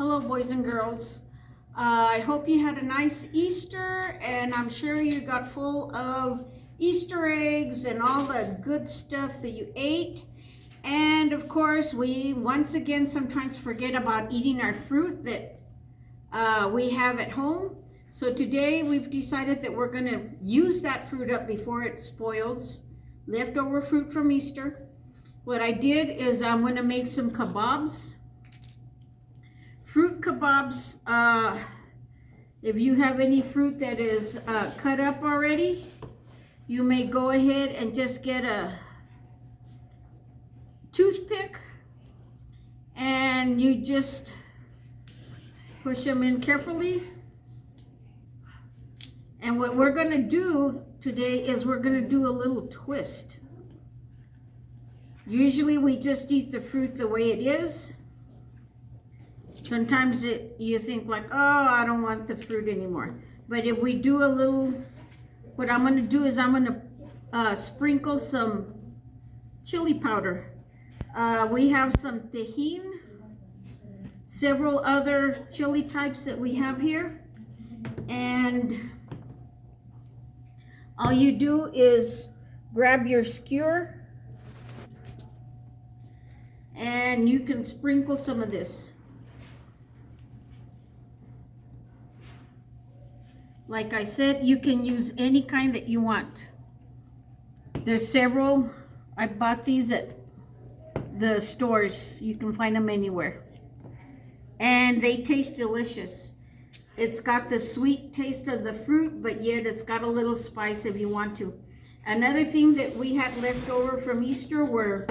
Hello, boys and girls. I hope you had a nice Easter, and I'm sure you got full of Easter eggs and all the good stuff that you ate. And of course, we once again sometimes forget about eating our fruit that we have at home. So today we've decided that we're going to use that fruit up before it spoils. Leftover fruit from Easter. What I did is I'm going to make some kebabs. Fruit kebabs, if you have any fruit that is cut up already, you may go ahead and just get a toothpick and you just push them in carefully. And what we're going to do today is we're going to do a little twist. Usually we just eat the fruit the way it is. Sometimes you think like, oh, I don't want the fruit anymore. But if we do a little, what I'm going to do is I'm going to sprinkle some chili powder. We have some Tajín, several other chili types that we have here. And all you do is grab your skewer and you can sprinkle some of this. Like I said, you can use any kind that you want. There's several. I bought these at the stores. You can find them anywhere. And they taste delicious. It's got the sweet taste of the fruit, but yet it's got a little spice if you want to. Another thing that we had left over from Easter were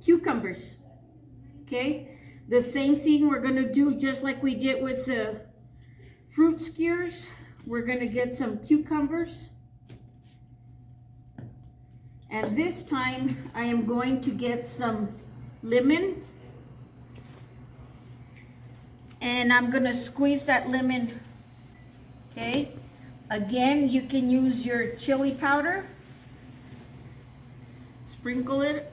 cucumbers. Okay? The same thing we're going to do just like we did with the Fruit Skewers. We're going to get some cucumbers. And this time I am going to get some lemon. And I'm going to squeeze that lemon. Okay. Again, you can use your chili powder. Sprinkle it.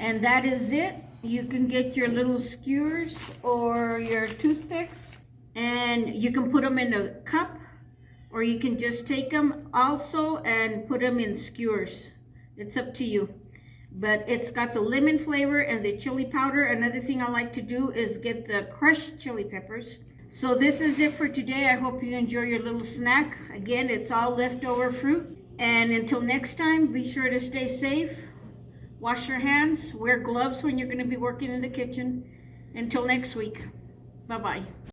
And that is it. You can get your little skewers or your toothpicks. And you can put them in a cup, or you can just take them also and put them in skewers. It's up to you. But it's got the lemon flavor and the chili powder. Another thing I like to do is get the crushed chili peppers. So this is it for today. I hope you enjoy your little snack. Again, it's all leftover fruit. And until next time, be sure to stay safe. Wash your hands. Wear gloves when you're going to be working in the kitchen. Until next week. Bye-bye.